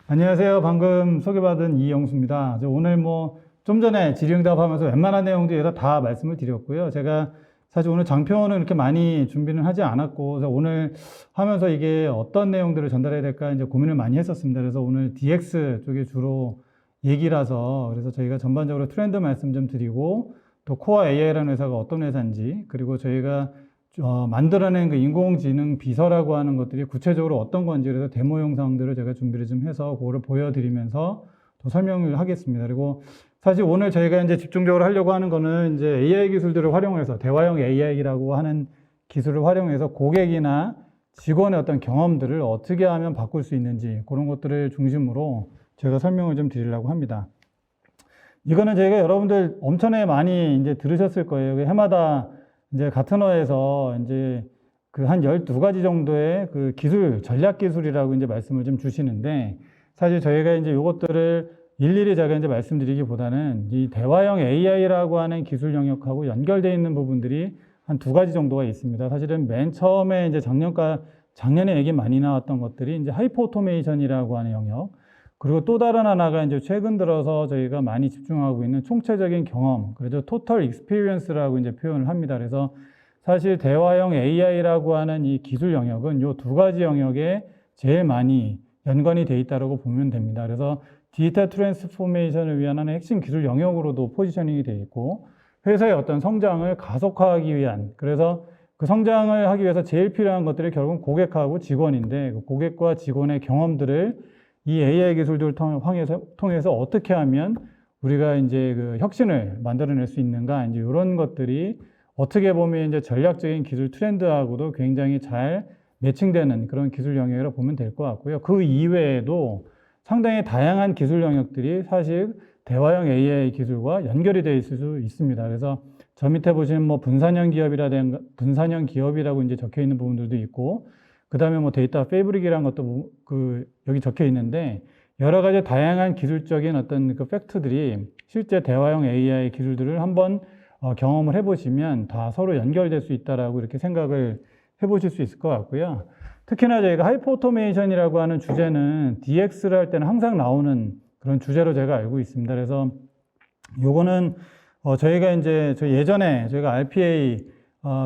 안녕하세요. 방금 소개받은 이영수입니다. 오늘 좀 전에 질의응답 하면서 웬만한 내용들에서 다 말씀을 드렸고요. 제가 사실 오늘 장표는 이렇게 많이 준비는 하지 않았고, 그래서 오늘 하면서 이게 어떤 내용들을 전달해야 될까 이제 고민을 많이 했었습니다. 그래서 오늘 DX 쪽이 주로 얘기라서, 그래서 저희가 전반적으로 트렌드 말씀 좀 드리고, 또 코어 AI라는 회사가 어떤 회사인지, 그리고 저희가 만들어낸 그 인공지능 비서라고 하는 것들이 구체적으로 어떤 건지, 그래서 데모 영상들을 제가 준비를 좀 해서 그거를 보여드리면서 또 설명을 하겠습니다. 그리고 사실 오늘 저희가 이제 집중적으로 하려고 하는 거는 이제 AI 기술들을 활용해서 대화형 AI라고 하는 기술을 활용해서 고객이나 직원의 어떤 경험들을 어떻게 하면 바꿀 수 있는지 그런 것들을 중심으로 제가 설명을 좀 드리려고 합니다. 이거는 저희가 여러분들 엄청나게 많이 이제 들으셨을 거예요. 해마다 이제 가트너에서 이제 그 한 12가지 정도의 그 기술, 전략 기술이라고 이제 말씀을 좀 주시는데, 사실 저희가 이제 요것들을 일일이 제가 이제 말씀드리기보다는 이 대화형 AI라고 하는 기술 영역하고 연결되어 있는 부분들이 한 2가지 정도가 있습니다. 사실은 맨 처음에 이제 작년에 얘기 많이 나왔던 것들이 이제 하이퍼 오토메이션이라고 하는 영역, 그리고 또 다른 하나가 이제 최근 들어서 저희가 많이 집중하고 있는 총체적인 경험, 그래서 토탈 익스피리언스라고 이제 표현을 합니다. 그래서 사실 대화형 AI라고 하는 이 기술 영역은 요 2가지 영역에 제일 많이 연관이 돼 있다고 보면 됩니다. 그래서 디지털 트랜스포메이션을 위한 하나의 핵심 기술 영역으로도 포지셔닝이 돼 있고, 회사의 어떤 성장을 가속화하기 위한, 그래서 그 성장을 하기 위해서 제일 필요한 것들이 결국은 고객하고 직원인데, 그 고객과 직원의 경험들을 이 AI 기술들을 통해서 어떻게 하면 우리가 이제 그 혁신을 만들어낼 수 있는가, 이제 이런 것들이 어떻게 보면 이제 전략적인 기술 트렌드하고도 굉장히 잘 매칭되는 그런 기술 영역이라고 보면 될 것 같고요. 그 이외에도 상당히 다양한 기술 영역들이 사실 대화형 AI 기술과 연결이 되어 있을 수 있습니다. 그래서 저 밑에 보시면 분산형 기업이라고 이제 적혀 있는 부분들도 있고, 그 다음에 데이터 패브릭이라는 것도 여기 적혀 있는데, 여러 가지 다양한 기술적인 어떤 그 팩트들이 실제 대화형 AI 기술들을 한번 경험을 해보시면 다 서로 연결될 수 있다라고 이렇게 생각을 해보실 수 있을 것 같고요. 특히나 저희가 하이퍼 오토메이션이라고 하는 주제는 DX를 할 때는 항상 나오는 그런 주제로 제가 알고 있습니다. 그래서 요거는 저희가 이제 예전에 저희가 RPA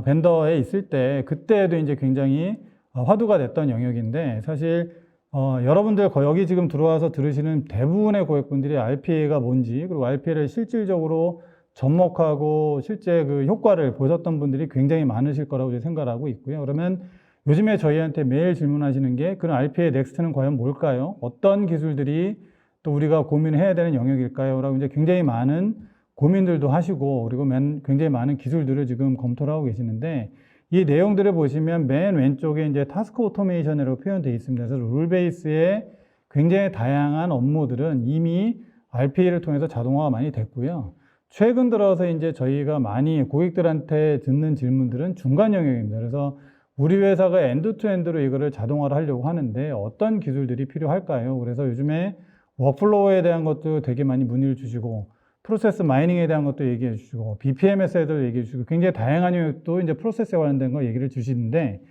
벤더에 있을 때 그때도 이제 굉장히 화두가 됐던 영역인데, 사실 여러분들 여기 지금 들어와서 들으시는 대부분의 고객분들이 RPA가 뭔지, 그리고 RPA를 실질적으로 접목하고 실제 그 효과를 보셨던 분들이 굉장히 많으실 거라고 생각하고 있고요. 그러면 요즘에 저희한테 매일 질문하시는 게, 그런 RPA 넥스트는 과연 뭘까요? 어떤 기술들이 또 우리가 고민해야 되는 영역일까요? 라고 이제 굉장히 많은 고민들도 하시고, 그리고 굉장히 많은 기술들을 지금 검토를 하고 계시는데, 이 내용들을 보시면 맨 왼쪽에 이제 타스크 오토메이션이라고 표현되어 있습니다. 그래서 룰 베이스의 굉장히 다양한 업무들은 이미 RPA를 통해서 자동화가 많이 됐고요. 최근 들어서 이제 저희가 많이 고객들한테 듣는 질문들은 중간 영역입니다. 그래서 우리 회사가 엔드투엔드로 이거를 자동화를 하려고 하는데 어떤 기술들이 필요할까요? 그래서 요즘에 워크플로우에 대한 것도 되게 많이 문의를 주시고, 프로세스 마이닝에 대한 것도 얘기해 주시고, BPMS에 대해서 얘기해 주시고, 굉장히 다양한 영역도 이제 프로세스에 관련된 거 얘기를 주시는데,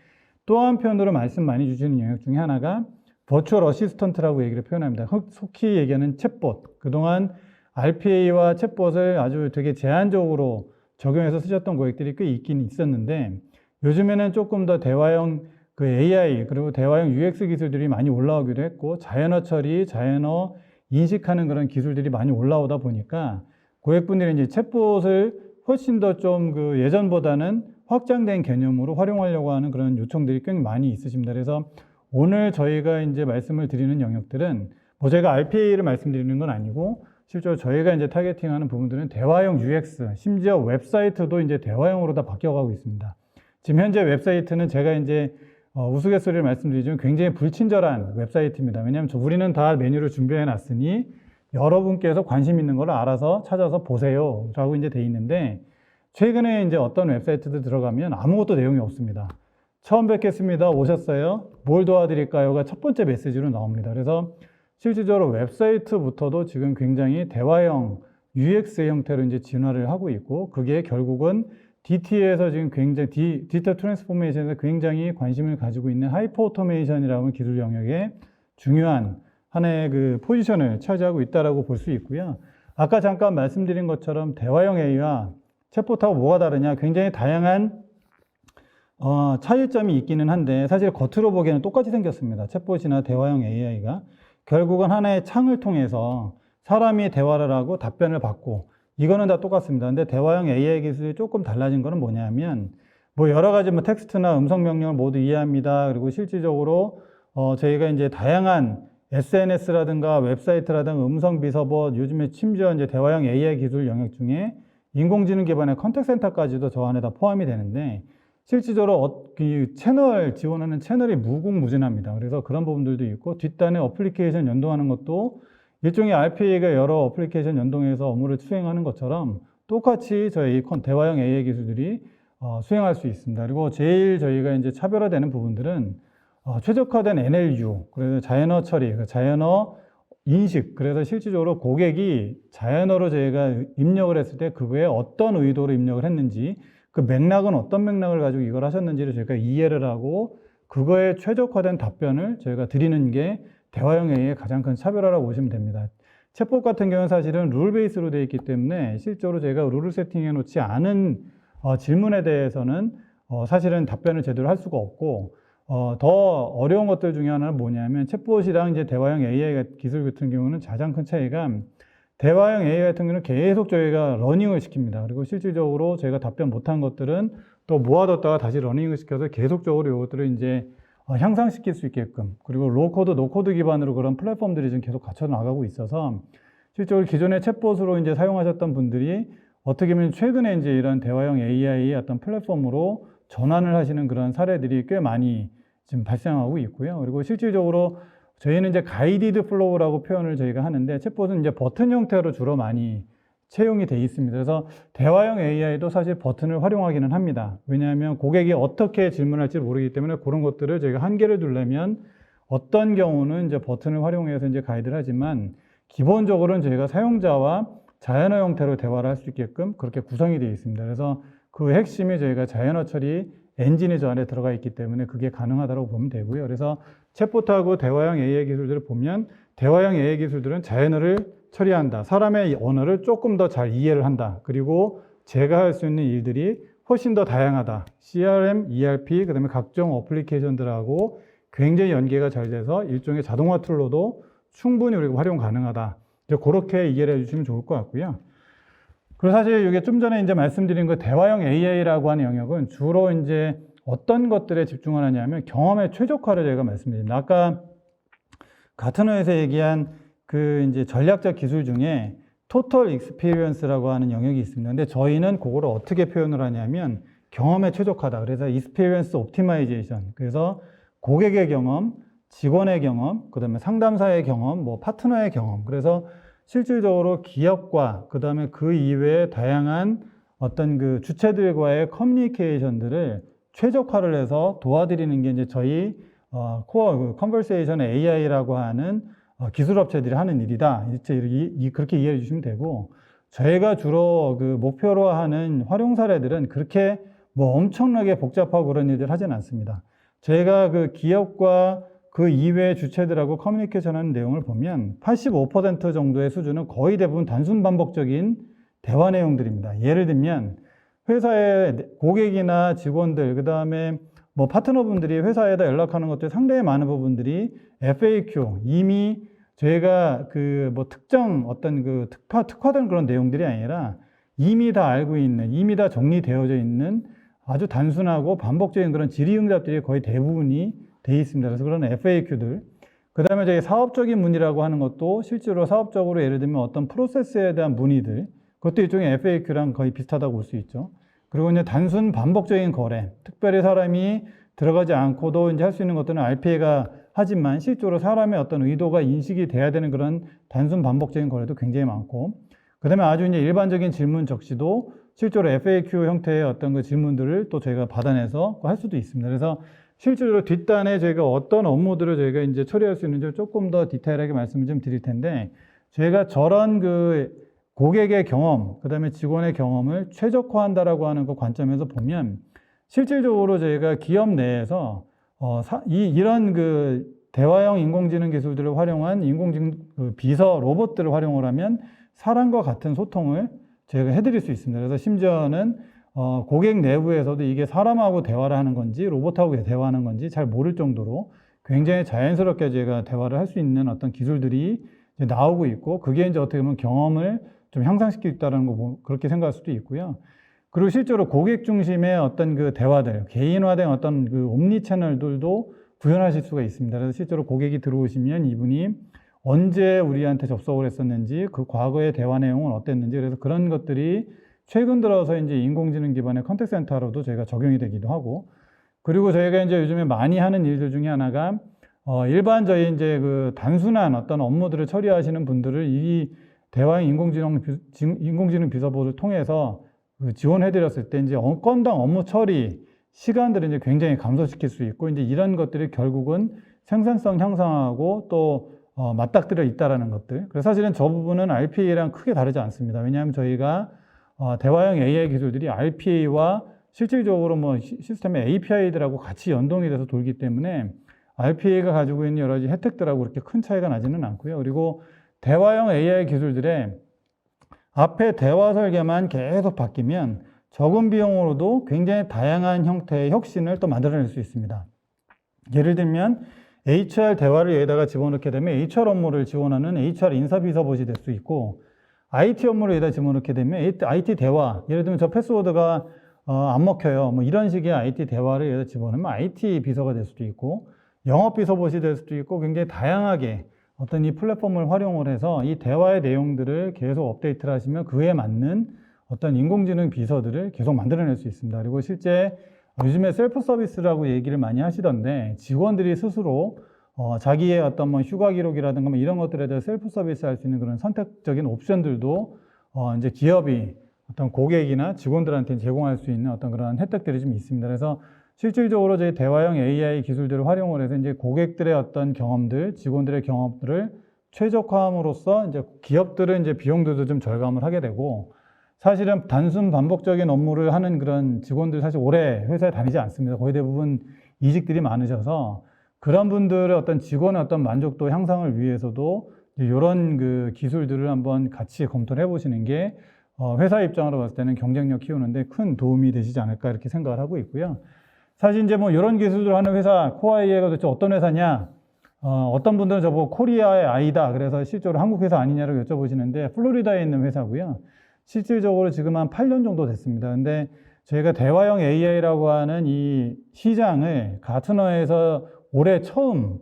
또 한편으로 말씀 많이 주시는 영역 중에 하나가 버추얼 어시스턴트라고 얘기를 표현합니다. 속히 얘기하는 챗봇. 그동안 RPA와 챗봇을 아주 되게 제한적으로 적용해서 쓰셨던 고객들이 꽤 있긴 있었는데, 요즘에는 조금 더 대화형 그 AI, 그리고 대화형 UX 기술들이 많이 올라오기도 했고, 자연어 처리, 자연어 인식하는 그런 기술들이 많이 올라오다 보니까 고객분들이 이제 챗봇을 훨씬 더 좀 그 예전보다는 확장된 개념으로 활용하려고 하는 그런 요청들이 꽤 많이 있으십니다. 그래서 오늘 저희가 이제 말씀을 드리는 영역들은 제가 RPA를 말씀드리는 건 아니고, 실제로 저희가 이제 타겟팅하는 부분들은 대화형 UX, 심지어 웹사이트도 이제 대화형으로 다 바뀌어가고 있습니다. 지금 현재 웹사이트는 제가 이제 우스갯소리를 말씀드리지만 굉장히 불친절한 웹사이트입니다. 왜냐하면 우리는 다 메뉴를 준비해 놨으니 여러분께서 관심 있는 걸 알아서 찾아서 보세요 라고 이제 돼 있는데, 최근에 이제 어떤 웹사이트들 들어가면 아무것도 내용이 없습니다. 처음 뵙겠습니다. 오셨어요? 뭘 도와드릴까요?가 첫 번째 메시지로 나옵니다. 그래서 실질적으로 웹사이트부터도 지금 굉장히 대화형 UX의 형태로 이제 진화를 하고 있고, 그게 결국은 DT에서 지금 굉장히 디지털 트랜스포메이션에서 굉장히 관심을 가지고 있는 하이퍼 오토메이션이라는 기술 영역의 중요한 하나의 그 포지션을 차지하고 있다라고 볼 수 있고요. 아까 잠깐 말씀드린 것처럼 대화형 AI와 챗봇하고 뭐가 다르냐? 굉장히 다양한 차이점이 있기는 한데 사실 겉으로 보기에는 똑같이 생겼습니다. 챗봇이나 대화형 AI가 결국은 하나의 창을 통해서 사람이 대화를 하고 답변을 받고 이거는 다 똑같습니다. 근데 대화형 AI 기술이 조금 달라진 거는 뭐냐면 뭐 여러 가지 뭐 텍스트나 음성 명령을 모두 이해합니다. 그리고 실질적으로 저희가 이제 다양한 SNS라든가 웹사이트라든가 음성 비서봇 요즘에 심지어 이제 대화형 AI 기술 영역 중에 인공지능 기반의 컨택 센터까지도 저 안에 다 포함이 되는데 실질적으로 그 채널 지원하는 채널이 무궁무진합니다. 그래서 그런 부분들도 있고 뒷단에 어플리케이션 연동하는 것도 일종의 RPA가 여러 어플리케이션 연동해서 업무를 수행하는 것처럼 똑같이 저희 대화형 AI 기술들이 수행할 수 있습니다. 그리고 제일 저희가 이제 차별화되는 부분들은 최적화된 NLU, 그래서 자연어 처리, 자연어 인식, 그래서 실질적으로 고객이 자연어로 저희가 입력을 했을 때 그거에 어떤 의도로 입력을 했는지 그 맥락은 어떤 맥락을 가지고 이걸 하셨는지를 저희가 이해를 하고 그거에 최적화된 답변을 저희가 드리는 게 대화형 AI의 가장 큰 차별화라고 보시면 됩니다. 챗봇 같은 경우는 사실은 룰 베이스로 되어 있기 때문에 실제로 저희가 룰을 세팅해 놓지 않은 질문에 대해서는 사실은 답변을 제대로 할 수가 없고 더 어려운 것들 중에 하나는 뭐냐면 챗봇이랑 이제 대화형 AI 기술 같은 경우는 가장 큰 차이가 대화형 AI 같은 경우는 계속 저희가 러닝을 시킵니다. 그리고 실질적으로 저희가 답변 못한 것들은 또 모아뒀다가 다시 러닝을 시켜서 계속적으로 이것들을 이제 향상시킬 수 있게끔 그리고 로코드, 노코드 기반으로 그런 플랫폼들이 지금 계속 갖춰 나가고 있어서 실제로 기존의 챗봇으로 이제 사용하셨던 분들이 어떻게 보면 최근에 이제 이런 대화형 AI의 어떤 플랫폼으로 전환을 하시는 그런 사례들이 꽤 많이 지금 발생하고 있고요. 그리고 실질적으로 저희는 이제 가이디드 플로우라고 표현을 저희가 하는데 챗봇은 이제 버튼 형태로 주로 많이 채용이 돼 있습니다. 그래서 대화형 AI도 사실 버튼을 활용하기는 합니다. 왜냐하면 고객이 어떻게 질문할지 모르기 때문에 그런 것들을 저희가 한계를 두려면 어떤 경우는 이제 버튼을 활용해서 이제 가이드를 하지만 기본적으로는 저희가 사용자와 자연어 형태로 대화를 할 수 있게끔 그렇게 구성이 되어 있습니다. 그래서 그 핵심이 저희가 자연어 처리 엔진이 저 안에 들어가 있기 때문에 그게 가능하다고 보면 되고요. 그래서 챗봇하고 대화형 AI 기술들을 보면 대화형 AI 기술들은 자연어를 처리한다. 사람의 언어를 조금 더 잘 이해를 한다. 그리고 제가 할 수 있는 일들이 훨씬 더 다양하다. CRM, ERP, 그 다음에 각종 어플리케이션들하고 굉장히 연계가 잘 돼서 일종의 자동화 툴로도 충분히 우리가 활용 가능하다. 이제 그렇게 이해를 해주시면 좋을 것 같고요. 그리고 사실 이게 좀 전에 이제 말씀드린 그 대화형 AI라고 하는 영역은 주로 이제 어떤 것들에 집중을 하냐면 경험의 최적화를 제가 말씀드립니다. 아까 가트너에서 얘기한 그 이제 전략적 기술 중에 토탈 익스피리언스라고 하는 영역이 있습니다. 근데 저희는 그거를 어떻게 표현을 하냐면 경험에 최적화다. 그래서 익스피리언스 옵티마이제이션. 그래서 고객의 경험, 직원의 경험, 그다음에 상담사의 경험, 뭐 파트너의 경험. 그래서 실질적으로 기업과 그다음에 그 이외의 다양한 어떤 그 주체들과의 커뮤니케이션들을 최적화를 해서 도와드리는 게 이제 저희 코어 컨버세이션 AI라고 하는 기술업체들이 하는 일이다. 그렇게 이해해 주시면 되고, 저희가 주로 그 목표로 하는 활용 사례들은 그렇게 뭐 엄청나게 복잡하고 그런 일들 하진 않습니다. 저희가 그 기업과 그 이외의 주체들하고 커뮤니케이션 하는 내용을 보면 85% 정도의 수준은 거의 대부분 단순 반복적인 대화 내용들입니다. 예를 들면 회사의 고객이나 직원들, 그 다음에 뭐 파트너분들이 회사에다 연락하는 것들 상당히 많은 부분들이 FAQ, 이미 저희가 그 뭐 특정 어떤 그 특화된 그런 내용들이 아니라 이미 다 알고 있는, 이미 다 정리되어져 있는 아주 단순하고 반복적인 그런 질의응답들이 거의 대부분이 돼 있습니다. 그래서 그런 FAQ들. 그 다음에 저희 사업적인 문의라고 하는 것도 실제로 사업적으로 예를 들면 어떤 프로세스에 대한 문의들, 그것도 일종의 FAQ랑 거의 비슷하다고 볼 수 있죠. 그리고 이제 단순 반복적인 거래, 특별히 사람이 들어가지 않고도 이제 할 수 있는 것들은 RPA가 하지만 실제로 사람의 어떤 의도가 인식이 돼야 되는 그런 단순 반복적인 거래도 굉장히 많고, 그 다음에 아주 이제 일반적인 질문 적시도 실제로 FAQ 형태의 어떤 그 질문들을 또 저희가 받아내서 할 수도 있습니다. 그래서 실제로 뒷단에 저희가 어떤 업무들을 저희가 이제 처리할 수 있는지 조금 더 디테일하게 말씀을 좀 드릴 텐데, 저희가 저런 그 고객의 경험, 그 다음에 직원의 경험을 최적화한다라고 하는 그 관점에서 보면 실질적으로 저희가 기업 내에서 이런 그 대화형 인공지능 기술들을 활용한 인공지능 비서 로봇들을 활용을 하면 사람과 같은 소통을 저희가 해드릴 수 있습니다. 그래서 심지어는 고객 내부에서도 이게 사람하고 대화를 하는 건지 로봇하고 대화하는 건지 잘 모를 정도로 굉장히 자연스럽게 제가 대화를 할 수 있는 어떤 기술들이 이제 나오고 있고, 그게 이제 어떻게 보면 경험을 좀 향상시키고 있다는 거 그렇게 생각할 수도 있고요. 그리고 실제로 고객 중심의 어떤 그 대화들, 개인화된 어떤 그 옴니 채널들도 구현하실 수가 있습니다. 그래서 실제로 고객이 들어오시면 이분이 언제 우리한테 접속을 했었는지, 그 과거의 대화 내용은 어땠는지, 그래서 그런 것들이 최근 들어서 이제 인공지능 기반의 컨택트 센터로도 저희가 적용이 되기도 하고, 그리고 저희가 이제 요즘에 많이 하는 일들 중에 하나가 일반 저희 이제 그 단순한 어떤 업무들을 처리하시는 분들을 이 대화형 인공지능 비서봇을 통해서 그 지원해드렸을 때 이제 건당 업무 처리 시간들을 이제 굉장히 감소시킬 수 있고, 이제 이런 것들이 결국은 생산성 향상하고 또 맞닥뜨려 있다라는 것들. 그래서 사실은 저 부분은 RPA랑 크게 다르지 않습니다. 왜냐하면 저희가 대화형 AI 기술들이 RPA와 실질적으로 뭐 시스템의 API들하고 같이 연동이 돼서 돌기 때문에 RPA가 가지고 있는 여러 가지 혜택들하고 그렇게 큰 차이가 나지는 않고요. 그리고 대화형 AI 기술들의 앞에 대화 설계만 계속 바뀌면 적은 비용으로도 굉장히 다양한 형태의 혁신을 또 만들어낼 수 있습니다. 예를 들면 HR 대화를 여기다가 집어넣게 되면 HR 업무를 지원하는 HR 인사비서봇이 될 수 있고, IT 업무를 여기다 집어넣게 되면 IT 대화, 예를 들면 저 패스워드가 안 먹혀요, 뭐 이런 식의 IT 대화를 여기다 집어넣으면 IT 비서가 될 수도 있고, 영업 비서봇이 될 수도 있고, 굉장히 다양하게 어떤 이 플랫폼을 활용을 해서 이 대화의 내용들을 계속 업데이트를 하시면 그에 맞는 어떤 인공지능 비서들을 계속 만들어낼 수 있습니다. 그리고 실제 요즘에 셀프 서비스라고 얘기를 많이 하시던데, 직원들이 스스로 자기의 어떤 뭐 휴가 기록이라든가 뭐 이런 것들에 대해 셀프 서비스 할 수 있는 그런 선택적인 옵션들도 이제 기업이 어떤 고객이나 직원들한테 제공할 수 있는 어떤 그런 혜택들이 좀 있습니다. 그래서 실질적으로 저희 대화형 AI 기술들을 활용을 해서 이제 고객들의 어떤 경험들, 직원들의 경험들을 최적화함으로써 이제 기업들은 이제 비용들도 좀 절감을 하게 되고, 사실은 단순 반복적인 업무를 하는 그런 직원들 사실 오래 회사에 다니지 않습니다. 거의 대부분 이직들이 많으셔서 그런 분들의 어떤 직원의 어떤 만족도 향상을 위해서도 이런 그 기술들을 한번 같이 검토를 해보시는 게 회사 입장으로 봤을 때는 경쟁력 키우는데 큰 도움이 되시지 않을까 이렇게 생각을 하고 있고요. 사실 이제 뭐 이런 기술을 하는 회사, 코아 AI가 도대체 어떤 회사냐? 어떤 분들은 저보고 코리아의 아이다. 그래서 실제로 한국 회사 아니냐고 여쭤보시는데, 플로리다에 있는 회사고요. 실질적으로 지금 한 8년 정도 됐습니다. 근데 저희가 대화형 AI라고 하는 이 시장을 가트너에서 올해 처음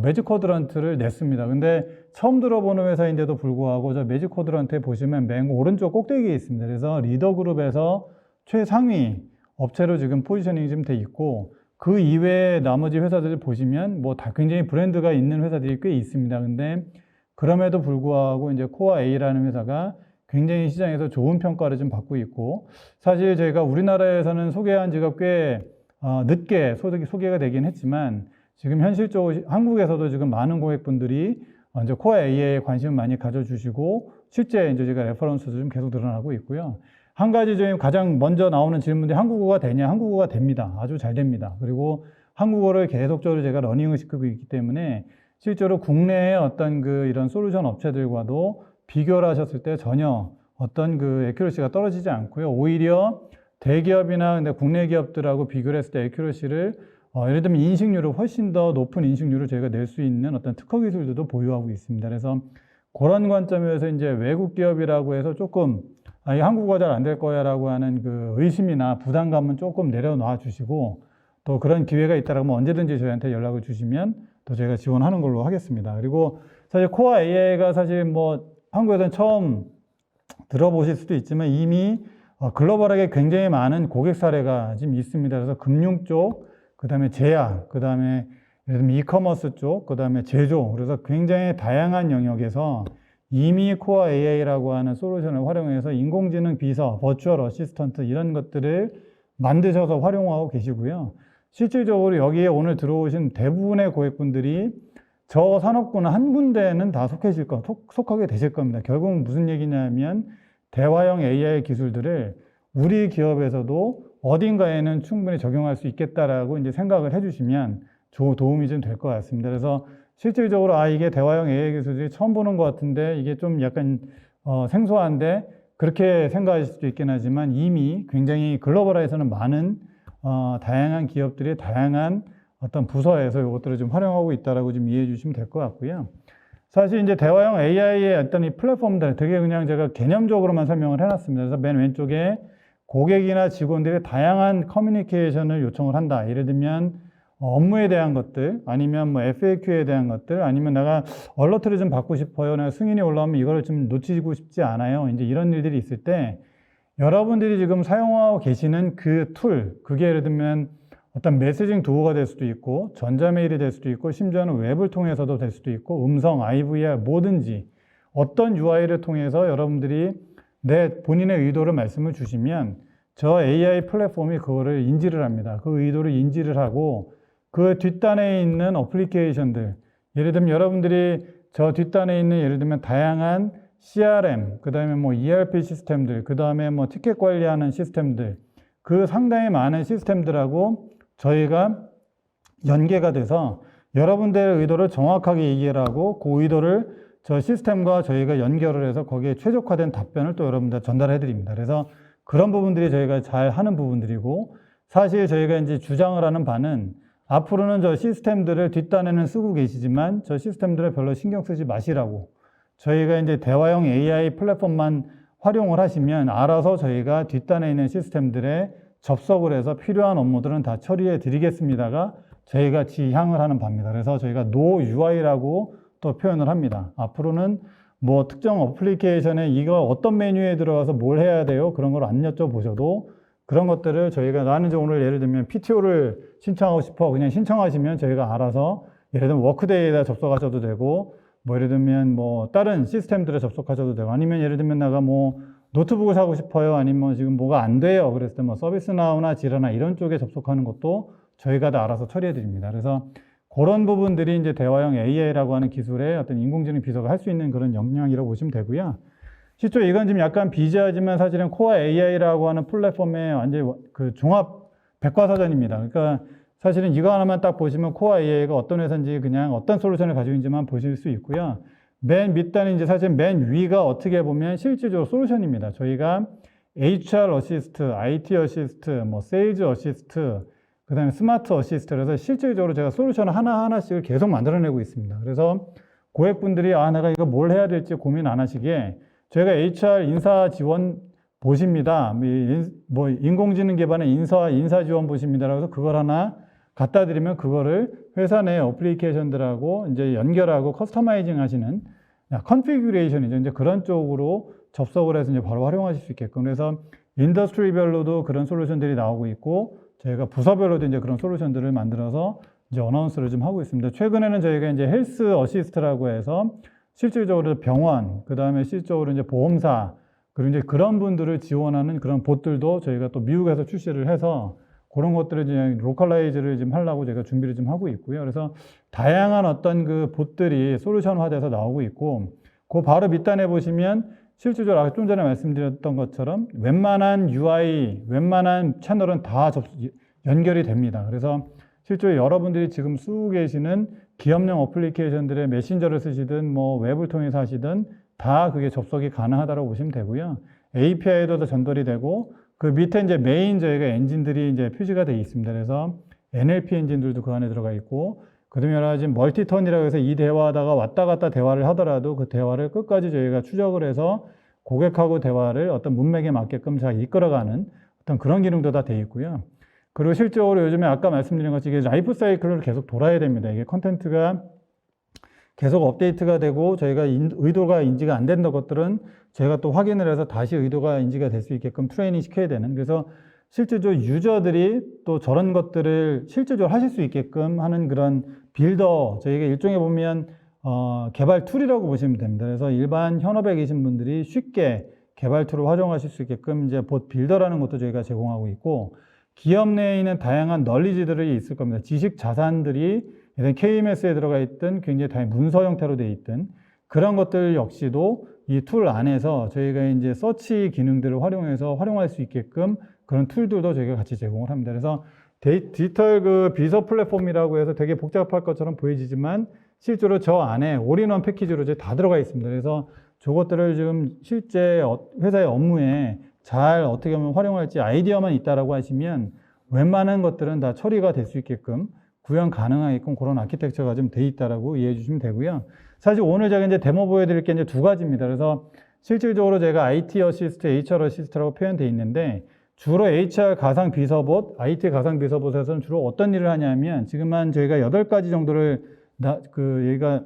매직 쿼드런트를 냈습니다. 근데 처음 들어보는 회사인데도 불구하고 저 매직 쿼드런트에 보시면 맨 오른쪽 꼭대기에 있습니다. 그래서 리더 그룹에서 최상위 업체로 지금 포지셔닝이 좀 돼 있고, 그 이외에 나머지 회사들을 보시면 뭐 다 굉장히 브랜드가 있는 회사들이 꽤 있습니다. 근데 그럼에도 불구하고 이제 코아 A라는 회사가 굉장히 시장에서 좋은 평가를 좀 받고 있고, 사실 저희가 우리나라에서는 소개한 지가 꽤 늦게 소개가 되긴 했지만, 지금 현실적으로 한국에서도 지금 많은 고객분들이 이제 코아 A에 관심을 많이 가져주시고, 실제 이제 제가 레퍼런스도 좀 계속 늘어나고 있고요. 한 가지 저희 가장 먼저 나오는 질문들이 한국어가 되냐? 한국어가 됩니다. 아주 잘 됩니다. 그리고 한국어를 계속적으로 제가 러닝을 시키고 있기 때문에 실제로 국내의 어떤 그 이런 솔루션 업체들과도 비교를 하셨을 때 전혀 어떤 그 애큐러시가 떨어지지 않고요. 오히려 대기업이나 근데 국내 기업들하고 비교를 했을 때 애큐러시를 예를 들면 인식률을 훨씬 더 높은 인식률을 저희가 낼 수 있는 어떤 특허 기술들도 보유하고 있습니다. 그래서 그런 관점에서 이제 외국 기업이라고 해서 조금 이 한국어 잘 안 될 거야 라고 하는 그 의심이나 부담감은 조금 내려놔 주시고, 또 그런 기회가 있다라면 언제든지 저희한테 연락을 주시면 또 저희가 지원하는 걸로 하겠습니다. 그리고 사실 코아 AI가 사실 뭐 한국에서는 처음 들어보실 수도 있지만 이미 글로벌하게 굉장히 많은 고객 사례가 지금 있습니다. 그래서 금융 쪽, 그 다음에 제약, 그 다음에 예를 들면 이커머스 쪽, 그 다음에 제조, 그래서 굉장히 다양한 영역에서 이미 코아 AI라고 하는 솔루션을 활용해서 인공지능 비서, 버추얼 어시스턴트 이런 것들을 만드셔서 활용하고 계시고요. 실질적으로 여기에 오늘 들어오신 대부분의 고객분들이 저 산업군 한 군데는 다 속하게 되실 겁니다. 결국은 무슨 얘기냐면 대화형 AI 기술들을 우리 기업에서도 어딘가에는 충분히 적용할 수 있겠다라고 이제 생각을 해주시면 도움이 좀 될 것 같습니다. 그래서 실질적으로 이게 대화형 AI 기술이 처음 보는 것 같은데 이게 좀 약간 생소한데 그렇게 생각하실 수도 있긴 하지만 이미 굉장히 글로벌화에서는 많은 다양한 기업들이 다양한 어떤 부서에서 이것들을 좀 활용하고 있다라고 좀 이해해 주시면 될 것 같고요. 사실 이제 대화형 AI의 어떤 이 플랫폼들 되게 그냥 제가 개념적으로만 설명을 해놨습니다. 그래서 맨 왼쪽에 고객이나 직원들의 다양한 커뮤니케이션을 요청을 한다. 예를 들면 업무에 대한 것들, 아니면 뭐 FAQ에 대한 것들, 아니면 내가 얼러트를 좀 받고 싶어요. 내가 승인이 올라오면 이거를 좀 놓치고 싶지 않아요. 이제 이런 일들이 있을 때 여러분들이 지금 사용하고 계시는 그 툴, 그게 예를 들면 어떤 메시징 도구가 될 수도 있고, 전자메일이 될 수도 있고, 심지어는 웹을 통해서도 될 수도 있고, 음성, IVR, 뭐든지 어떤 UI를 통해서 여러분들이 본인의 의도를 말씀을 주시면 저 AI 플랫폼이 그거를 인지를 합니다. 그 의도를 인지를 하고 그 뒷단에 있는 어플리케이션들, 예를 들면 여러분들이 저 뒷단에 있는 예를 들면 다양한 CRM, 그 다음에 뭐 ERP 시스템들, 그 다음에 뭐 티켓 관리하는 시스템들, 그 상당히 많은 시스템들하고 저희가 연계가 돼서 여러분들의 의도를 정확하게 얘기를 하고 그 의도를 저 시스템과 저희가 연결을 해서 거기에 최적화된 답변을 또 여러분들 전달해 드립니다. 그래서 그런 부분들이 저희가 잘 하는 부분들이고, 사실 저희가 이제 주장을 하는 바는 앞으로는 저 시스템들을 뒷단에는 쓰고 계시지만 저 시스템들을 별로 신경 쓰지 마시라고, 저희가 이제 대화형 AI 플랫폼만 활용을 하시면 알아서 저희가 뒷단에 있는 시스템들에 접속을 해서 필요한 업무들은 다 처리해 드리겠습니다가 저희가 지향을 하는 바입니다. 그래서 저희가 No UI라고 또 표현을 합니다. 앞으로는 뭐 특정 어플리케이션에 이거 어떤 메뉴에 들어가서 뭘 해야 돼요? 그런 걸 안 여쭤보셔도 그런 것들을 저희가 나는 이제 오늘 예를 들면 PTO를 신청하고 싶어 그냥 신청하시면 저희가 알아서 예를 들면 워크데이에다 접속하셔도 되고, 뭐 예를 들면 뭐 다른 시스템들에 접속하셔도 되고, 아니면 예를 들면 내가 뭐 노트북을 사고 싶어요, 아니면 지금 뭐가 안 돼요 그랬을 때 뭐 서비스나우나 지라나 이런 쪽에 접속하는 것도 저희가 다 알아서 처리해 드립니다. 그래서 그런 부분들이 이제 대화형 AI라고 하는 기술의 어떤 인공지능 비서가 할 수 있는 그런 역량이라고 보시면 되고요. 실제로 이건 지금 약간 비지하지만 사실은 코어 AI라고 하는 플랫폼의 완전히 그 종합 백과사전입니다. 그러니까 사실은 이거 하나만 딱 보시면 코어 AI가 어떤 회사인지 그냥 어떤 솔루션을 가지고 있는지만 보실 수 있고요. 맨 밑단이 이제 사실 맨 위가 어떻게 보면 실질적으로 솔루션입니다. 저희가 HR 어시스트, IT 어시스트, 뭐 세일즈 어시스트, 그 다음에 스마트 어시스트, 그래서 실질적으로 제가 솔루션을 하나하나씩을 계속 만들어내고 있습니다. 그래서 고객분들이 내가 이거 뭘 해야 될지 고민 안 하시게 저희가 HR 인사 지원 보십니다. 뭐 인공지능 기반의 인사 지원 보십니다라고 해서 그걸 하나 갖다 드리면 그거를 회사 내 어플리케이션들하고 이제 연결하고 커스터마이징 하시는 컨피규레이션이죠. 이제 그런 쪽으로 접속을 해서 이제 바로 활용하실 수 있게끔. 그래서 인더스트리별로도 그런 솔루션들이 나오고 있고, 저희가 부서별로도 이제 그런 솔루션들을 만들어서 이제 어나운스를 좀 하고 있습니다. 최근에는 저희가 이제 헬스 어시스트라고 해서 실질적으로 병원, 그 다음에 실질적으로 이제 보험사, 그리고 이제 그런 분들을 지원하는 그런 봇들도 저희가 또 미국에서 출시를 해서 그런 것들을 이제 로컬라이즈를 좀 하려고 제가 준비를 좀 하고 있고요. 그래서 다양한 어떤 그 봇들이 솔루션화돼서 나오고 있고, 그 바로 밑단에 보시면 실질적으로 아까 좀 전에 말씀드렸던 것처럼 웬만한 UI, 웬만한 채널은 다 연결이 됩니다. 그래서 실제로 여러분들이 지금 쓰고 계시는 기업용 어플리케이션들의 메신저를 쓰시든 뭐 웹을 통해서 하시든 다 그게 접속이 가능하다고 보시면 되고요. API도 전달이 되고, 그 밑에 이제 메인 저희가 엔진들이 이제 표시가 되어 있습니다. 그래서 NLP 엔진들도 그 안에 들어가 있고, 그다음에 여러 가지 멀티턴이라고 해서 이 대화하다가 왔다 갔다 대화를 하더라도 그 대화를 끝까지 저희가 추적을 해서 고객하고 대화를 어떤 문맥에 맞게끔 잘 이끌어가는 어떤 그런 기능도 다 되어 있고요. 그리고 실적으로 요즘에 아까 말씀드린 것처럼 이게 라이프 사이클을 계속 돌아야 됩니다. 이게 컨텐츠가 계속 업데이트가 되고 저희가 의도가 인지가 안 된다 것들은 저희가 또 확인을 해서 다시 의도가 인지가 될 수 있게끔 트레이닝 시켜야 되는, 그래서 실질적으로 유저들이 또 저런 것들을 실질적으로 하실 수 있게끔 하는 그런 빌더, 저희가 일종의 보면 개발 툴이라고 보시면 됩니다. 그래서 일반 현업에 계신 분들이 쉽게 개발 툴을 활용하실 수 있게끔 이제 봇 빌더라는 것도 저희가 제공하고 있고, 기업 내에 있는 다양한 널리지들이 있을 겁니다. 지식 자산들이 KMS에 들어가 있든 굉장히 다양한 문서 형태로 되어 있든 그런 것들 역시도 이 툴 안에서 저희가 이제 서치 기능들을 활용해서 활용할 수 있게끔 그런 툴들도 저희가 같이 제공을 합니다. 그래서 디지털 그 비서 플랫폼이라고 해서 되게 복잡할 것처럼 보여지지만 실제로 저 안에 올인원 패키지로 이제 다 들어가 있습니다. 그래서 저것들을 지금 실제 회사의 업무에 잘 어떻게 하면 활용할지 아이디어만 있다라고 하시면 웬만한 것들은 다 처리가 될 수 있게끔 구현 가능하게끔 그런 아키텍처가 좀 돼 있다라고 이해해 주시면 되고요. 사실 오늘 제가 이제 데모 보여드릴 게 이제 두 가지입니다. 그래서 실질적으로 제가 IT 어시스트, HR 어시스트라고 표현되어 있는데 주로 HR 가상 비서봇, IT 가상 비서봇에서는 주로 어떤 일을 하냐면 지금은 저희가 8가지 정도를 여기가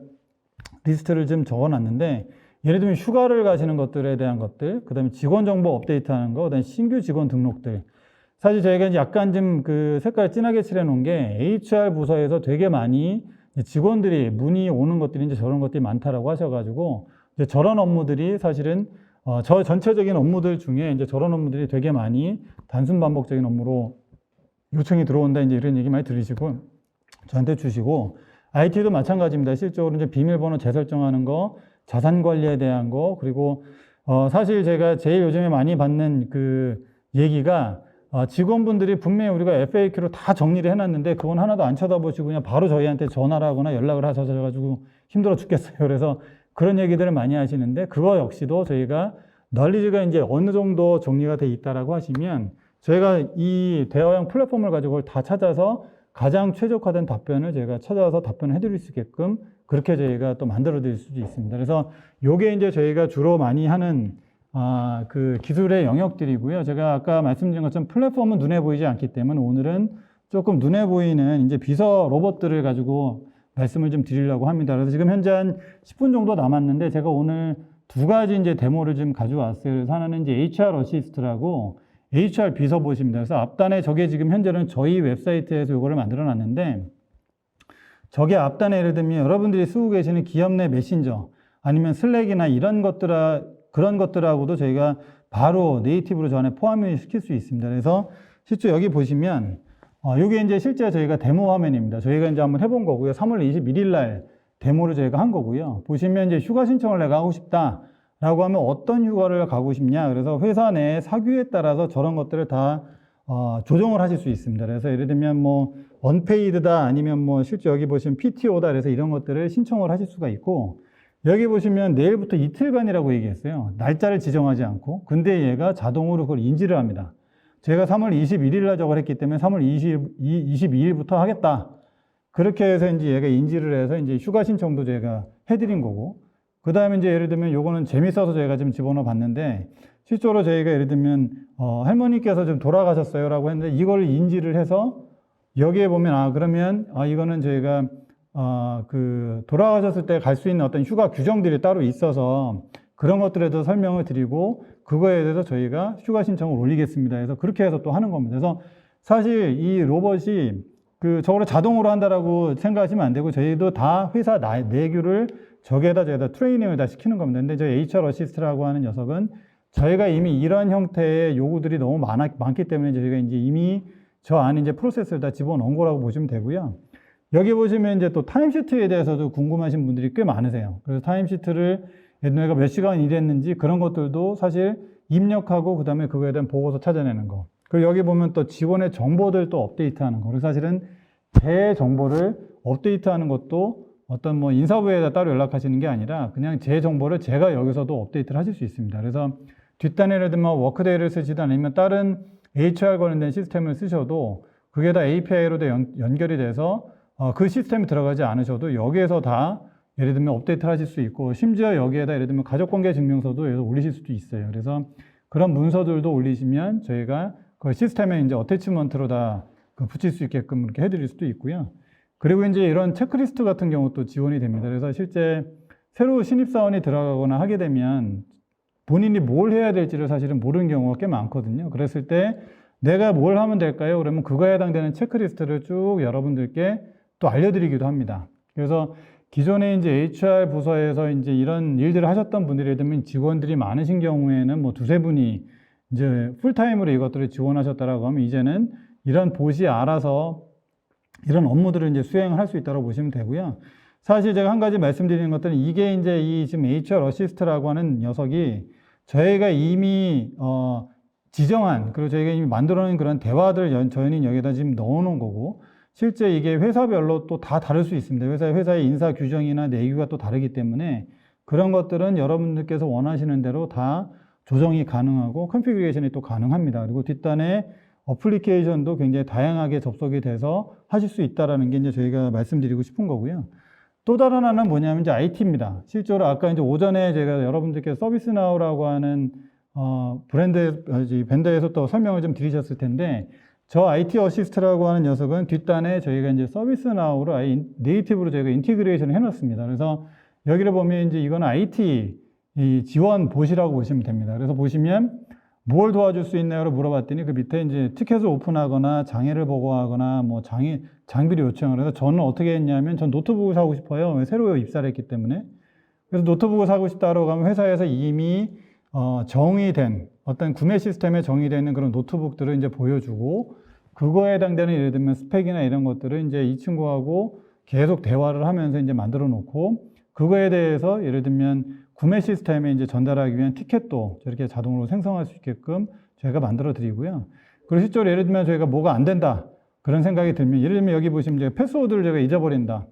리스트를 좀 적어놨는데 예를 들면 휴가를 가시는 것들에 대한 것들, 그 다음에 직원 정보 업데이트하는 거, 그 다음에 신규 직원 등록들. 사실 저희가 약간 좀 그 색깔 진하게 칠해 놓은 게 HR 부서에서 되게 많이 직원들이 문의 오는 것들이 이제 저런 것들이 많다라고 하셔가지고 이제 저런 업무들이 사실은 저 전체적인 업무들 중에 이제 저런 업무들이 되게 많이 단순 반복적인 업무로 요청이 들어온다 이제 이런 얘기 많이 들으시고 저한테 주시고 IT도 마찬가지입니다. 실적으로 이제 비밀번호 재설정하는 거, 자산 관리에 대한 거 그리고 사실 제가 제일 요즘에 많이 받는 그 얘기가 직원분들이 분명히 우리가 FAQ로 다 정리를 해놨는데 그건 하나도 안 쳐다보시고 그냥 바로 저희한테 전화를 하거나 연락을 하셔가지고 힘들어 죽겠어요. 그래서 그런 얘기들을 많이 하시는데 그거 역시도 저희가 널리지가 이제 어느 정도 정리가 돼 있다라고 하시면 저희가 이 대화형 플랫폼을 가지고 그걸 다 찾아서 가장 최적화된 답변을 저희가 찾아서 답변을 해드릴 수 있게끔 그렇게 저희가 또 만들어 드릴 수도 있습니다. 그래서 요게 이제 저희가 주로 많이 하는 그 기술의 영역들이고요. 제가 아까 말씀드린 것처럼 플랫폼은 눈에 보이지 않기 때문에 오늘은 조금 눈에 보이는 이제 비서 로봇들을 가지고 말씀을 좀 드리려고 합니다. 그래서 지금 현재 한 10분 정도 남았는데 제가 오늘 두 가지 이제 데모를 좀 가져왔어요. 그래서 하나는 이제 HR 어시스트라고 HR 비서봇입니다. 그래서 앞단에 저게 지금 현재는 저희 웹사이트에서 이거를 만들어 놨는데 저게 앞단에 예를 들면 여러분들이 쓰고 계시는 기업 내 메신저 아니면 슬랙이나 이런 그런 것들하고도 저희가 바로 네이티브로 저 안에 포함을 시킬 수 있습니다. 그래서 실제 여기 보시면 이게 이제 실제 저희가 데모 화면입니다. 저희가 이제 한번 해본 거고요. 3월 21일 날 데모를 저희가 한 거고요. 보시면 이제 휴가 신청을 내가 하고 싶다라고 하면 어떤 휴가를 가고 싶냐. 그래서 회사 내 사규에 따라서 저런 것들을 다 조정을 하실 수 있습니다. 그래서 예를 들면 뭐 언페이드다 아니면 뭐 실제 여기 보시면 PTO다 그래서 이런 것들을 신청을 하실 수가 있고 여기 보시면 내일부터 이틀간이라고 얘기했어요. 날짜를 지정하지 않고. 근데 얘가 자동으로 그걸 인지를 합니다. 제가 3월 21일 날 저걸 했기 때문에 3월 22일부터 하겠다. 그렇게 해서 이제 얘가 인지를 해서 이제 휴가 신청도 제가 해드린 거고. 그 다음에 이제 예를 들면 요거는 재밌어서 저희가 좀 집어넣어 봤는데 실제로 저희가 예를 들면 할머니께서 좀 돌아가셨어요 라고 했는데 이걸 인지를 해서 여기에 보면 그러면 이거는 저희가 그 돌아가셨을 때 갈 수 있는 어떤 휴가 규정들이 따로 있어서 그런 것들에도 설명을 드리고 그거에 대해서 저희가 휴가 신청을 올리겠습니다. 그래서 그렇게 해서 또 하는 겁니다. 그래서 사실 이 로봇이 저거를 자동으로 한다라고 생각하시면 안 되고 저희도 다 회사 내규를 저기에다 저희가 트레이닝을 다 시키는 겁니다. 근데 저희 HR 어시스트라고 하는 녀석은 저희가 이미 이런 형태의 요구들이 너무 많기 때문에 저희가 이제 이미 저 안에 이제 프로세스를 다 집어넣은 거라고 보시면 되고요. 여기 보시면 이제 또 타임시트에 대해서도 궁금하신 분들이 꽤 많으세요. 그래서 타임시트를 내가 몇 시간 일했는지 그런 것들도 사실 입력하고 그 다음에 그거에 대한 보고서 찾아내는 거. 그리고 여기 보면 또 직원의 정보들 또 업데이트하는 거. 그리고 사실은 제 정보를 업데이트하는 것도 어떤 뭐 인사부에다 따로 연락하시는 게 아니라 그냥 제 정보를 제가 여기서도 업데이트를 하실 수 있습니다. 그래서 뒷단에 예를 들면 워크데이를 쓰시든 아니면 다른 HR 관련된 시스템을 쓰셔도 그게 다 API로 연결이 돼서 그 시스템에 들어가지 않으셔도 여기에서 다 예를 들면 업데이트를 하실 수 있고 심지어 여기에다 예를 들면 가족관계 증명서도 여기서 올리실 수도 있어요. 그래서 그런 문서들도 올리시면 저희가 그 시스템에 이제 어태치먼트로 다 붙일 수 있게끔 이렇게 해드릴 수도 있고요. 그리고 이제 이런 체크리스트 같은 경우도 지원이 됩니다. 그래서 실제 새로 신입사원이 들어가거나 하게 되면 본인이 뭘 해야 될지를 사실은 모르는 경우가 꽤 많거든요. 그랬을 때 내가 뭘 하면 될까요? 그러면 그거에 해당되는 체크리스트를 쭉 여러분들께 또 알려드리기도 합니다. 그래서 기존에 이제 HR 부서에서 이제 이런 일들을 하셨던 분들이 예를 들면 직원들이 많으신 경우에는 뭐 두세 분이 이제 풀타임으로 이것들을 지원하셨다라고 하면 이제는 이런 봇이 알아서 이런 업무들을 이제 수행을 할 수 있다고 보시면 되고요. 사실 제가 한 가지 말씀드리는 것들은 이게 이제 이 지금 HR 어시스트라고 하는 녀석이 저희가 이미 지정한, 그리고 저희가 이미 만들어놓은 그런 대화들 저희는 여기다 지금 넣어놓은 거고, 실제 이게 회사별로 또 다 다를 수 있습니다. 회사의 인사 규정이나 내규가 또 다르기 때문에 그런 것들은 여러분들께서 원하시는 대로 다 조정이 가능하고 컨피그레이션이 또 가능합니다. 그리고 뒷단에 어플리케이션도 굉장히 다양하게 접속이 돼서 하실 수 있다라는 게 이제 저희가 말씀드리고 싶은 거고요. 또 다른 하나는 뭐냐면 이제 IT입니다. 실제로 아까 이제 오전에 제가 여러분들께 서비스나우라고 하는 벤더에서 또 설명을 좀 드리셨을 텐데, 저 IT 어시스트라고 하는 녀석은 뒷단에 저희가 이제 서비스나우로 아예 네이티브로 저희가 인티그레이션을 해놨습니다. 그래서 여기를 보면 이제 이거는 IT 지원 봇이라고 보시면 됩니다. 그래서 보시면 뭘 도와줄 수 있나요를 물어봤더니 그 밑에 이제 티켓을 오픈하거나 장애를 보고하거나 뭐 장비를 요청을 해서 저는 어떻게 했냐면 전 노트북을 사고 싶어요. 새로 입사를 했기 때문에. 그래서 노트북을 사고 싶다라고 하면 회사에서 이미 정의된 어떤 구매 시스템에 정의되는 그런 노트북들을 이제 보여주고, 그거에 해당되는 예를 들면 스펙이나 이런 것들을 이제 이 친구하고 계속 대화를 하면서 이제 만들어 놓고, 그거에 대해서 예를 들면 구매 시스템에 이제 전달하기 위한 티켓도 저렇게 자동으로 생성할 수 있게끔 저희가 만들어 드리고요. 그리고 실제로 예를 들면 저희가 뭐가 안 된다 그런 생각이 들면, 예를 들면 여기 보시면 제가 패스워드를 제가 잊어버린다.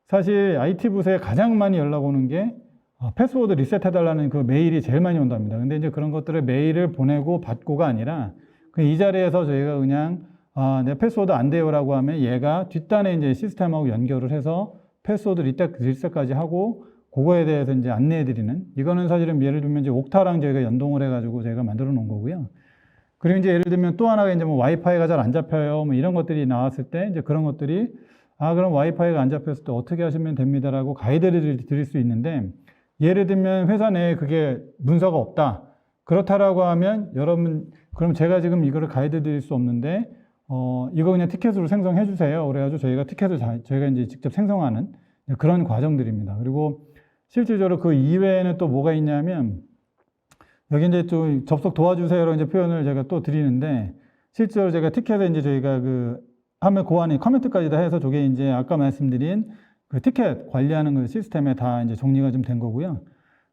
사실 IT 부서에 가장 많이 연락 오는 게 패스워드 리셋해달라는 그 메일이 제일 많이 온답니다. 근데 이제 그런 것들을 메일을 보내고 받고가 아니라 이 자리에서 저희가 그냥 내 패스워드 안 돼요라고 하면 얘가 뒷단에 이제 시스템하고 연결을 해서 패스워드 리셋까지 하고 그거에 대해서 이제 안내해드리는, 이거는 사실은 예를 들면 이제 옥타랑 저희가 연동을 해가지고 저희가 만들어 놓은 거고요. 그리고 이제 예를 들면 또 하나가 이제 뭐 와이파이가 잘 안 잡혀요. 뭐 이런 것들이 나왔을 때 이제 그런 것들이 그럼 와이파이가 안 잡혔을 때 어떻게 하시면 됩니다라고 가이드를 드릴 수 있는데, 예를 들면 회사 내에 그게 문서가 없다. 그렇다라고 하면 여러분, 그럼 제가 지금 이거를 가이드 드릴 수 없는데, 이거 그냥 티켓으로 생성해 주세요. 그래가지고 저희가 티켓을 저희가 이제 직접 생성하는 그런 과정들입니다. 그리고 실질적으로 그 이외에는 또 뭐가 있냐면, 여기 이제 좀 접속 도와주세요로 이제 표현을 제가 또 드리는데, 실제로 제가 티켓에 이제 저희가 하면 그 안에 커멘트까지 다 해서 저게 이제 아까 말씀드린 그 티켓 관리하는 그 시스템에 다 이제 정리가 좀 된 거고요.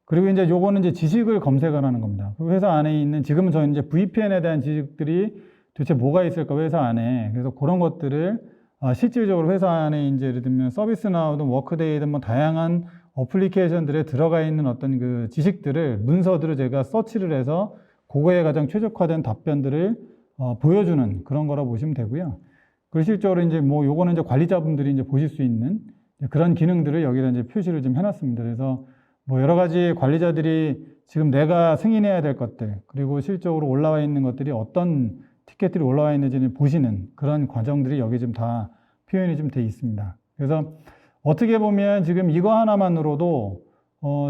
그리고 이제 요거는 이제 지식을 검색을 하는 겁니다. 그 회사 안에 있는, 지금은 저는 이제 VPN에 대한 지식들이 도대체 뭐가 있을까 회사 안에. 그래서 그런 것들을 실질적으로 회사 안에 이제 예를 들면 서비스나우든 워크데이든 뭐 다양한 어플리케이션들에 들어가 있는 어떤 그 지식들을, 문서들을 제가 서치를 해서 그거에 가장 최적화된 답변들을 보여주는 그런 거라고 보시면 되고요. 그리고 실제로 이제 뭐 요거는 이제 관리자분들이 이제 보실 수 있는 그런 기능들을 여기다 이제 표시를 좀 해놨습니다. 그래서 뭐 여러 가지 관리자들이 지금 내가 승인해야 될 것들, 그리고 실적으로 올라와 있는 것들이 어떤 티켓들이 올라와 있는지를 보시는 그런 과정들이 여기 좀 다 표현이 좀 돼 있습니다. 그래서 어떻게 보면 지금 이거 하나만으로도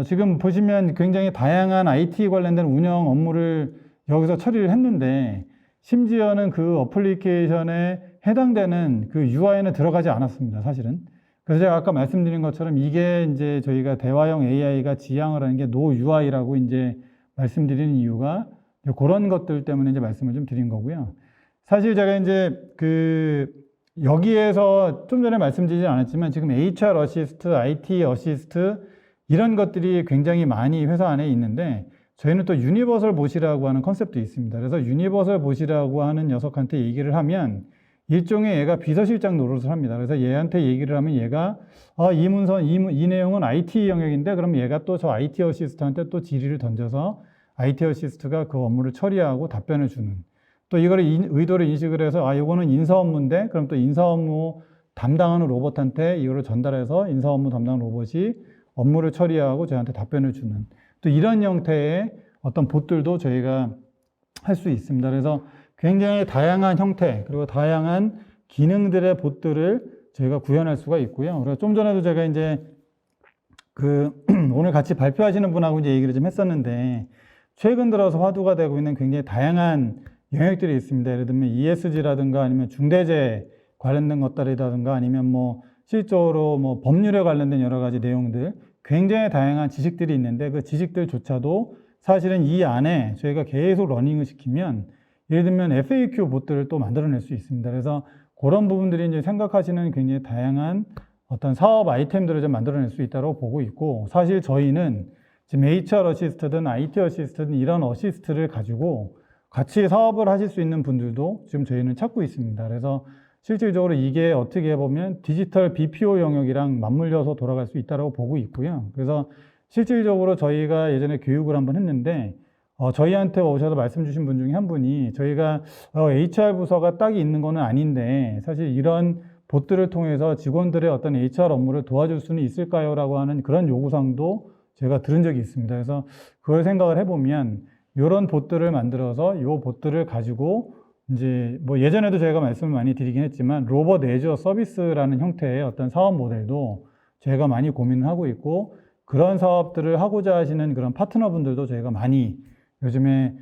지금 보시면 굉장히 다양한 IT 관련된 운영 업무를 여기서 처리를 했는데, 심지어는 그 어플리케이션에 해당되는 그 UI는 들어가지 않았습니다, 사실은. 그래서 제가 아까 말씀드린 것처럼 이게 이제 저희가 대화형 AI가 지향을 하는 게 No UI라고 이제 말씀드리는 이유가 그런 것들 때문에 이제 말씀을 좀 드린 거고요. 사실 제가 이제 여기에서 좀 전에 말씀드리지 않았지만 지금 HR 어시스트, IT 어시스트 이런 것들이 굉장히 많이 회사 안에 있는데, 저희는 또 유니버설 봇이라고 하는 컨셉도 있습니다. 그래서 유니버설 봇이라고 하는 녀석한테 얘기를 하면 일종의 얘가 비서실장 노릇을 합니다. 그래서 얘한테 얘기를 하면 얘가 이 문서, 이 내용은 IT 영역인데, 그럼 얘가 또 저 IT 어시스트한테 또 질의를 던져서 IT 어시스트가 그 업무를 처리하고 답변을 주는, 또 이거를 의도를 인식을 해서 이거는 인사 업무인데, 그럼 또 인사 업무 담당하는 로봇한테 이거를 전달해서 인사 업무 담당 로봇이 업무를 처리하고 저희한테 답변을 주는, 또 이런 형태의 어떤 봇들도 저희가 할 수 있습니다. 그래서 굉장히 다양한 형태, 그리고 다양한 기능들의 봇들을 저희가 구현할 수가 있고요. 그리고 좀 전에도 제가 이제 오늘 같이 발표하시는 분하고 이제 얘기를 좀 했었는데, 최근 들어서 화두가 되고 있는 굉장히 다양한 영역들이 있습니다. 예를 들면 ESG라든가 아니면 중대재해 관련된 것들이라든가 아니면 뭐 실적으로 뭐 법률에 관련된 여러 가지 내용들, 굉장히 다양한 지식들이 있는데, 그 지식들조차도 사실은 이 안에 저희가 계속 러닝을 시키면 예를 들면 FAQ 봇들을 또 만들어낼 수 있습니다. 그래서 그런 부분들이 이제 생각하시는 굉장히 다양한 어떤 사업 아이템들을 좀 만들어낼 수 있다고 보고 있고, 사실 저희는 지금 HR 어시스트든 IT 어시스트든 이런 어시스트를 가지고 같이 사업을 하실 수 있는 분들도 지금 저희는 찾고 있습니다. 그래서 실질적으로 이게 어떻게 보면 디지털 BPO 영역이랑 맞물려서 돌아갈 수 있다고 보고 있고요. 그래서 실질적으로 저희가 예전에 교육을 한번 했는데 저희한테 오셔서 말씀 주신 분 중에 한 분이 저희가 HR 부서가 딱이 있는 거는 아닌데 사실 이런 봇들을 통해서 직원들의 어떤 HR 업무를 도와줄 수는 있을까요? 라고 하는 그런 요구사항도 제가 들은 적이 있습니다. 그래서 그걸 생각을 해보면 이런 봇들을 만들어서 이 봇들을 가지고 이제 뭐 예전에도 제가 말씀을 많이 드리긴 했지만 로봇 애저 서비스라는 형태의 어떤 사업 모델도 저희가 많이 고민을 하고 있고 그런 사업들을 하고자 하시는 그런 파트너분들도 저희가 많이 요즘에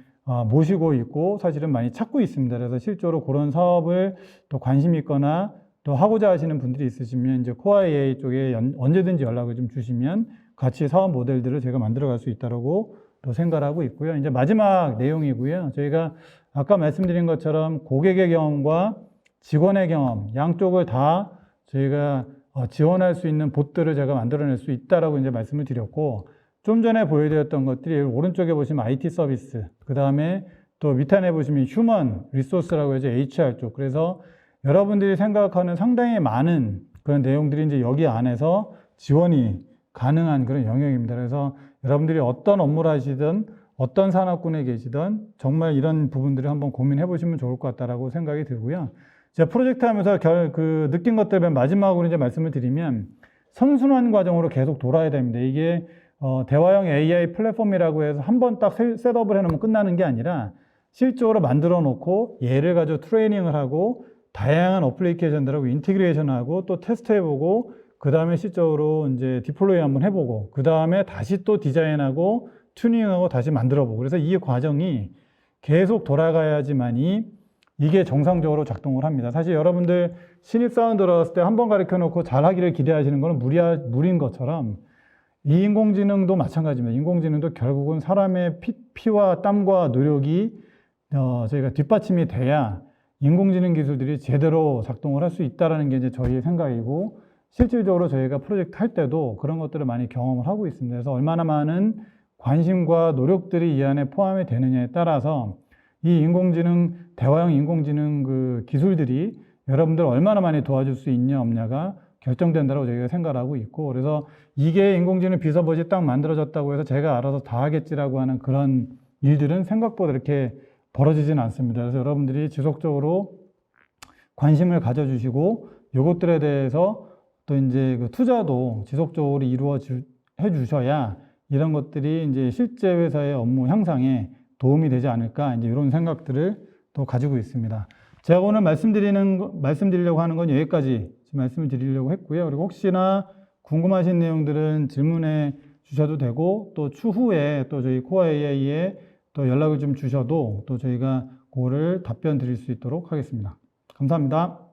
모시고 있고 사실은 많이 찾고 있습니다. 그래서 실제로 그런 사업을 또 관심 있거나 또 하고자 하시는 분들이 있으시면 이제 코아 AI 쪽에 언제든지 연락을 좀 주시면 같이 사업 모델들을 제가 만들어 갈 수 있다고 또 생각을 하고 있고요. 이제 마지막 내용이고요. 저희가 아까 말씀드린 것처럼 고객의 경험과 직원의 경험 양쪽을 다 저희가 지원할 수 있는 봇들을 제가 만들어낼 수 있다라고 이제 말씀을 드렸고 좀 전에 보여드렸던 것들이 오른쪽에 보시면 IT 서비스, 그 다음에 또 밑단에 보시면 휴먼 리소스라고 해서 HR 쪽. 그래서 여러분들이 생각하는 상당히 많은 그런 내용들이 이제 여기 안에서 지원이 가능한 그런 영역입니다. 그래서 여러분들이 어떤 업무를 하시든 어떤 산업군에 계시든 정말 이런 부분들을 한번 고민해 보시면 좋을 것 같다라고 생각이 들고요. 제가 프로젝트 하면서 느낀 것들 맨 마지막으로 이제 말씀을 드리면 선순환 과정으로 계속 돌아야 됩니다. 이게 대화형 AI 플랫폼이라고 해서 한번 딱 셋업을 해놓으면 끝나는 게 아니라 실적으로 만들어 놓고 얘를 가지고 트레이닝을 하고 다양한 어플리케이션들하고 인티그레이션하고 또 테스트해보고 그 다음에 실적으로 이제 디플로이 한번 해보고 그 다음에 다시 또 디자인하고 튜닝하고 다시 만들어보고 그래서 이 과정이 계속 돌아가야지만이 이게 정상적으로 작동을 합니다. 사실 여러분들 신입사원 들어왔을 때 한 번 가르쳐 놓고 잘하기를 기대하시는 거는 무리인 것처럼 이 인공지능도 마찬가지입니다. 인공지능도 결국은 사람의 피와 땀과 노력이 저희가 뒷받침이 돼야 인공지능 기술들이 제대로 작동을 할 수 있다는 게 이제 저희의 생각이고 실질적으로 저희가 프로젝트 할 때도 그런 것들을 많이 경험을 하고 있습니다. 그래서 얼마나 많은 관심과 노력들이 이 안에 포함이 되느냐에 따라서 이 대화형 인공지능 그 기술들이 여러분들 얼마나 많이 도와줄 수 있냐 없냐가 결정된다고 저희가 생각을 하고 있고 그래서 이게 인공지능 비서버지 딱 만들어졌다고 해서 제가 알아서 다 하겠지라고 하는 그런 일들은 생각보다 이렇게 벌어지진 않습니다. 그래서 여러분들이 지속적으로 관심을 가져주시고 이것들에 대해서 또 이제 그 투자도 지속적으로 해 주셔야 이런 것들이 이제 실제 회사의 업무 향상에 도움이 되지 않을까 이제 이런 생각들을 또 가지고 있습니다. 제가 오늘 말씀드리려고 하는 건 여기까지 말씀을 드리려고 했고요. 그리고 혹시나 궁금하신 내용들은 질문해 주셔도 되고 또 추후에 또 저희 코아 AI에 또 연락을 좀 주셔도 또 저희가 그거를 답변 드릴 수 있도록 하겠습니다. 감사합니다.